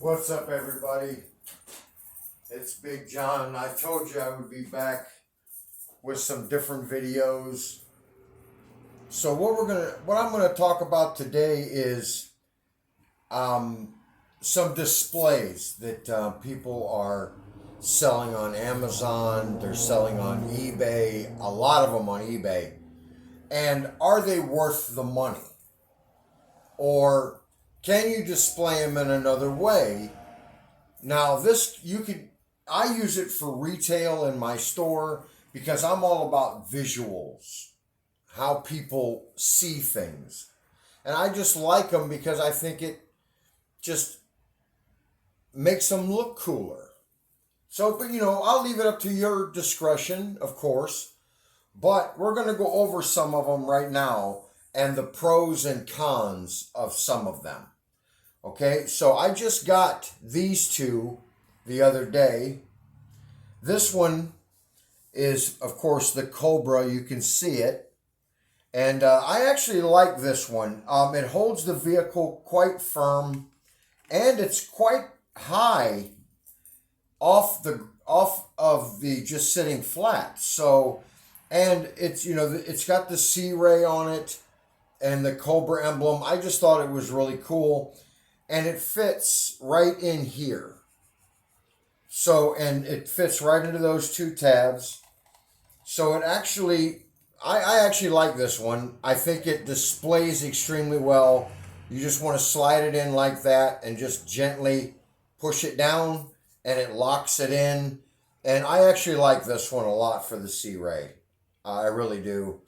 What's up, everybody? It's Big John. I told you I would be back with some different videos. So what I'm gonna talk about today is some displays that people are selling on Amazon. They're selling on eBay. A lot of them on eBay. And are they worth the money? Or can you display them in another way? Now, I use it for retail in my store because I'm all about visuals, how people see things. And I just like them because I think it just makes them look cooler. So, but I'll leave it up to your discretion, of course. But we're going to go over some of them right now and the pros and cons of some of them. Okay, so I just got these two the other day. This one is, of course, the Cobra. You can see it. And I actually like this one. It holds the vehicle quite firm, and it's quite high off of the just sitting flat. So, and it's got the C-Ray on it and the Cobra emblem. I just thought it was really cool. And it fits right in here. So, and it fits right into those two tabs. So it actually, I actually like this one. I think it displays extremely well. You just want to slide it in like that and just gently push it down and it locks it in. And I actually like this one a lot for the C-Ray. I really do.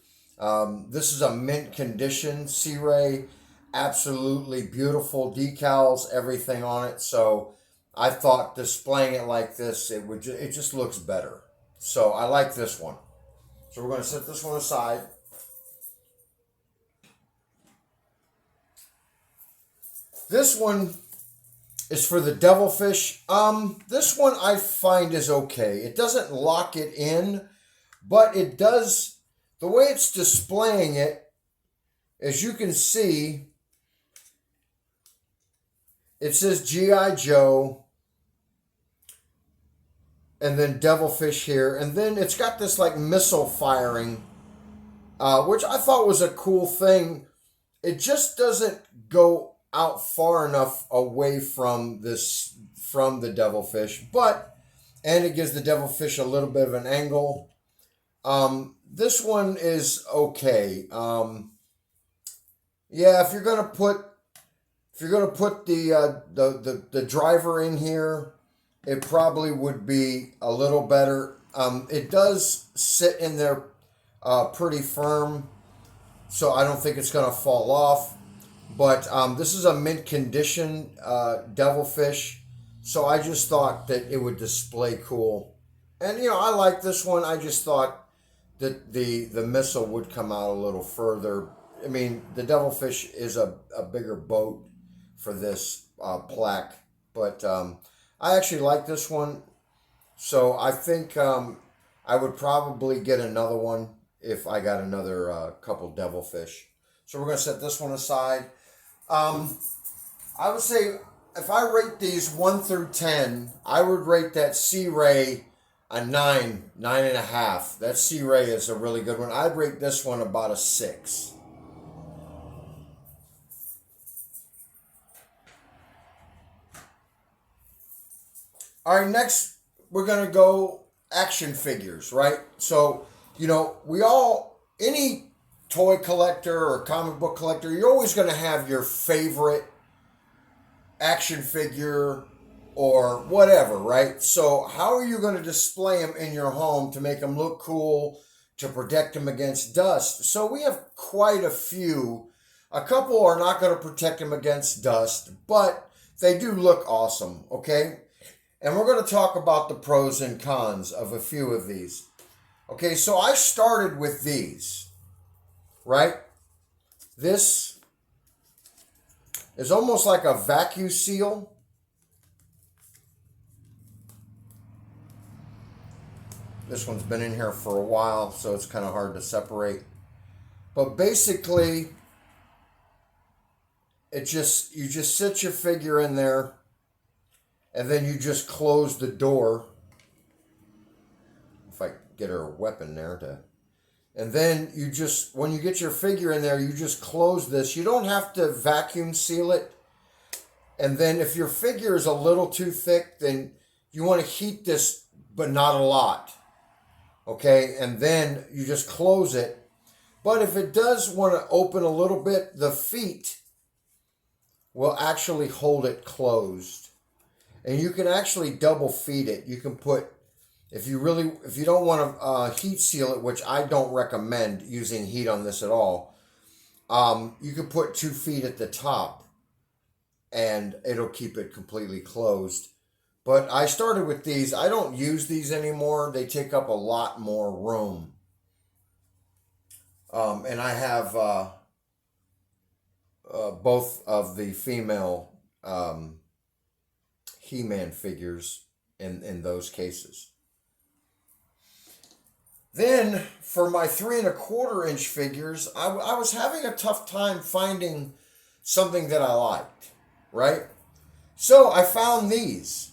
This is a mint condition C-Ray. Absolutely beautiful decals, everything on it. So I thought displaying it like this, it just looks better. So I like this one. So we're going to set this one aside. This one is for the Devilfish. This one I find is okay. It doesn't lock it in, but it does. The way it's displaying it, as you can see, it says G.I. Joe, and then Devilfish here, and then it's got this like missile firing, which I thought was a cool thing. It just doesn't go out far enough away from the Devilfish, and it gives the Devilfish a little bit of an angle. This one is okay. Yeah, if you're gonna put the driver in here, it probably would be a little better. It does sit in there pretty firm, so I don't think it's going to fall off. But this is a mint condition Devilfish, so I just thought that it would display cool. And I like this one. I just thought that the missile would come out a little further. I mean, the Devilfish is a bigger boat for this plaque, but I actually like this one, so I think I would probably get another one if I got another couple Devilfish. So we're going to set this one aside. I would say if I rate these 1 through 10, I would rate that C-Ray a 9.5. That C-Ray is a really good one. I'd rate this one about a 6. All right, next we're going to go action figures, right? So, any toy collector or comic book collector, you're always going to have your favorite action figure or whatever, right? So how are you going to display them in your home to make them look cool, to protect them against dust? So we have quite a few. A couple are not going to protect them against dust, but they do look awesome, okay? And we're going to talk about the pros and cons of a few of these. Okay, so I started with these, right? This is almost like a vacuum seal. This one's been in here for a while, so it's kind of hard to separate. But basically, you just sit your figure in there, and then you just close the door. If I get her weapon there to... And then you just, when you get your figure in there, you just close this. You don't have to vacuum seal it. And then if your figure is a little too thick, then you want to heat this, but not a lot. Okay, and then you just close it. But if it does want to open a little bit, the feet will actually hold it closed. And you can actually double feed it. You can put, if you don't want to heat seal it, which I don't recommend using heat on this at all, you can put 2 feet at the top and it'll keep it completely closed. But I started with these. I don't use these anymore. They take up a lot more room. And I have both of the female HeMan figures in those cases. Then for my 3 1/4 inch figures, I was having a tough time finding something that I liked, right? So I found these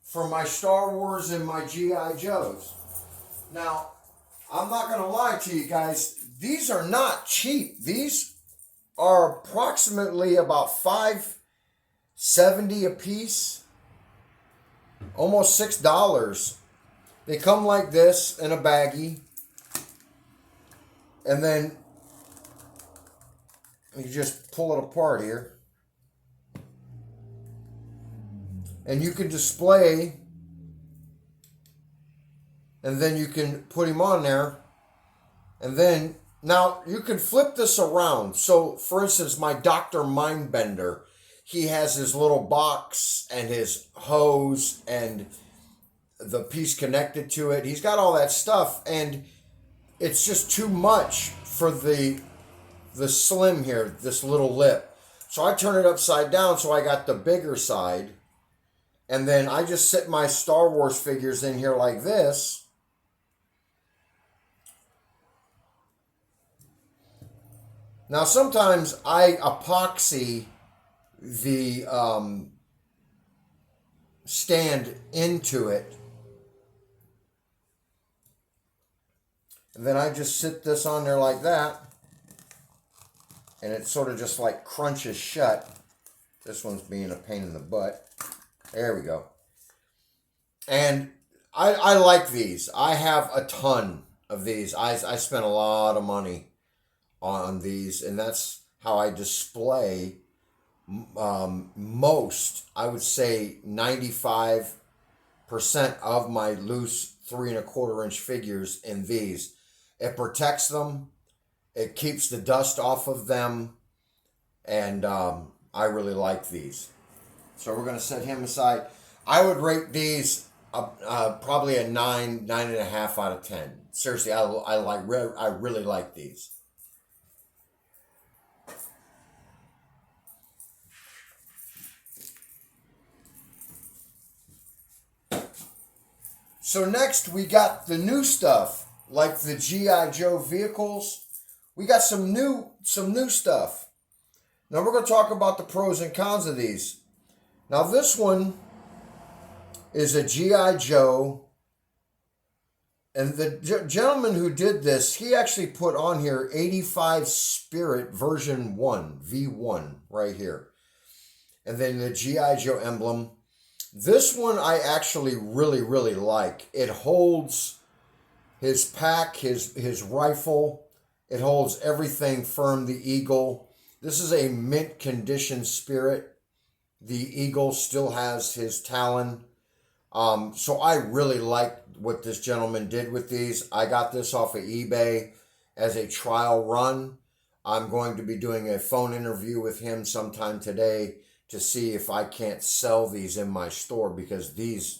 for my Star Wars and my G.I. Joes. Now, I'm not going to lie to you guys, these are not cheap. These are approximately about $5.70 a piece. Almost $6. They come like this in a baggie. And then you just pull it apart here. And you can display, and then you can put him on there. And then, now you can flip this around. So, for instance, my Dr. Mindbender, he has his little box and his hose and the piece connected to it. He's got all that stuff, and it's just too much for the slim here, this little lip. So I turn it upside down so I got the bigger side. And then I just sit my Star Wars figures in here like this. Now sometimes I epoxy the stand into it. And then I just sit this on there like that. And it sort of just like crunches shut. This one's being a pain in the butt. There we go. And I like these. I have a ton of these. I spent a lot of money on these, and that's how I display most, I would say 95% of my loose 3 1/4 inch figures in these. It protects them. It keeps the dust off of them. And I really like these. So we're going to set him aside. I would rate these probably a 9.5 out of 10. Seriously, I really like these. So next we got the new stuff, like the G.I. Joe vehicles. We got some new stuff. Now we're going to talk about the pros and cons of these. Now this one is a G.I. Joe, and the gentleman who did this, he actually put on here 85 Spirit version 1, V1, right here. And then the G.I. Joe emblem. This one I actually really like. It holds his pack, his rifle. It holds everything firm, the eagle. This is a mint condition Spirit. The eagle still has his talon. So I really like what this gentleman did with these. I got this off of eBay as a trial run. I'm going to be doing a phone interview with him sometime today to see if I can't sell these in my store, because this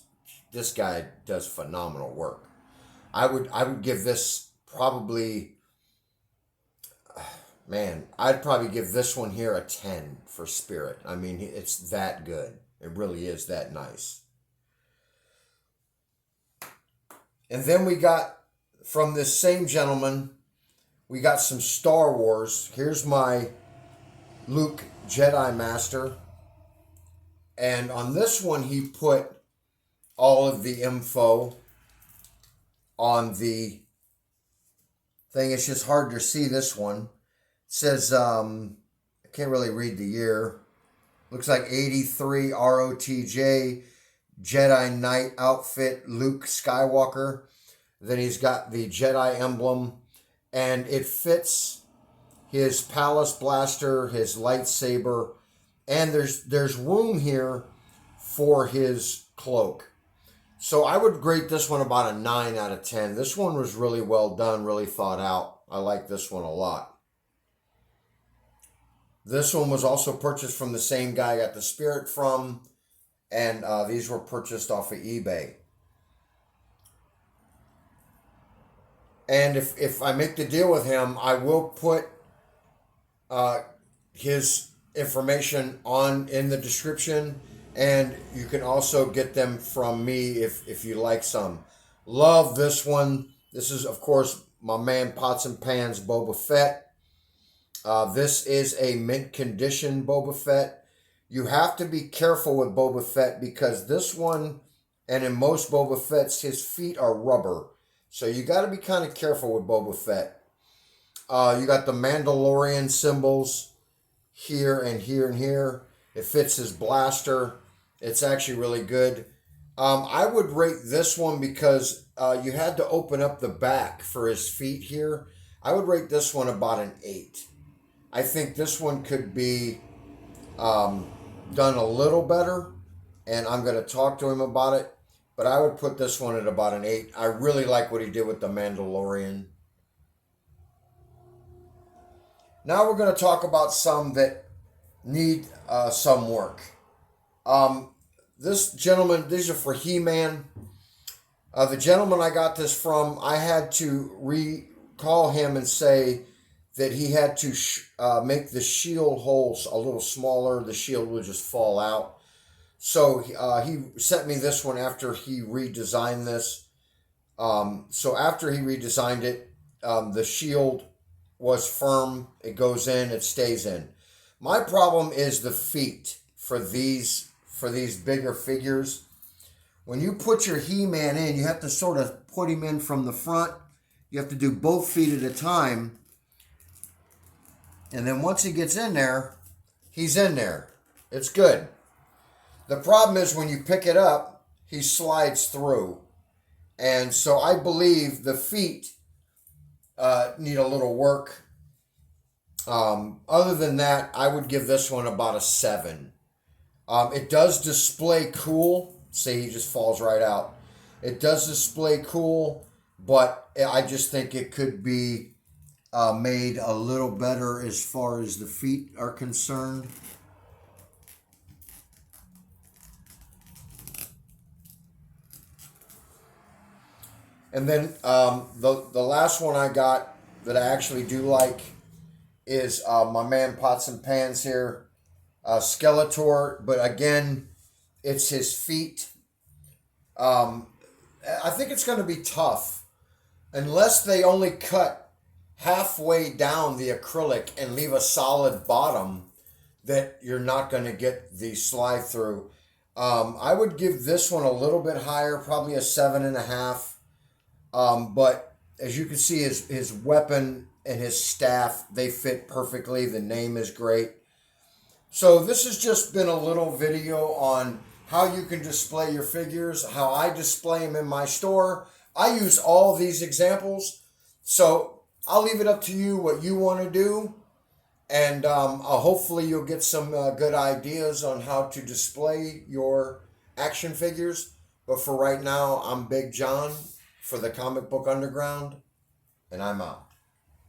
guy does phenomenal work. I would give this probably, man, I'd probably give this one here a 10 for Spirit. I mean, it's that good. It really is that nice. And then we got, from this same gentleman, we got some Star Wars. Here's my Luke Jedi Master. And on this one, he put all of the info on the thing. It's just hard to see this one. It says, I can't really read the year. Looks like 83 ROTJ, Jedi Knight outfit, Luke Skywalker. Then he's got the Jedi emblem, and it fits his Palace Blaster, his lightsaber, and there's room here for his cloak. So I would grade this one about a 9 out of 10. This one was really well done, really thought out. I like this one a lot. This one was also purchased from the same guy I got the Spirit from, and these were purchased off of eBay. And if I make the deal with him, I will put his information in the description, and you can also get them from me if you like some. Love this one. This is, of course, my man Pots and Pans Boba Fett. This is a mint condition Boba Fett. You have to be careful with Boba Fett because this one, and in most Boba Fetts, his feet are rubber. So you got to be kind of careful with Boba Fett. You got the Mandalorian symbols here and here and here. It fits his blaster. It's actually really good. I would rate this one because you had to open up the back for his feet here. I would rate this one about an 8. I think this one could be done a little better, and I'm going to talk to him about it. But I would put this one at about an 8. I really like what he did with the Mandalorian. Now we're going to talk about some that need some work. This gentleman, these are for HeMan. The gentleman I got this from, I had to recall him and say that he had to make the shield holes a little smaller. The shield would just fall out. So he sent me this one after he redesigned this. So after he redesigned it, the shield was firm. It goes in, it stays in. My problem is the feet for these bigger figures. When you put your HeMan in, you have to sort of put him in from the front. You have to do both feet at a time. And then once he gets in there, he's in there. It's good. The problem is when you pick it up, he slides through. And so I believe the feet need a little work. Other than that, I would give this one about a 7. It does display cool. See, he just falls right out. It does display cool, but I just think it could be made a little better as far as the feet are concerned. And then the last one I got that I actually do like is my man Pots and Pans here, Skeletor. But again, it's his feet. I think it's going to be tough unless they only cut halfway down the acrylic and leave a solid bottom that you're not going to get the slide through. I would give this one a little bit higher, probably a 7.5. But as you can see, his weapon and his staff, they fit perfectly. The name is great. So this has just been a little video on how you can display your figures, how I display them in my store. I use all these examples. So I'll leave it up to you what you want to do. And hopefully you'll get some good ideas on how to display your action figures. But for right now, I'm Big John for the Comic Book Underground, and I'm out.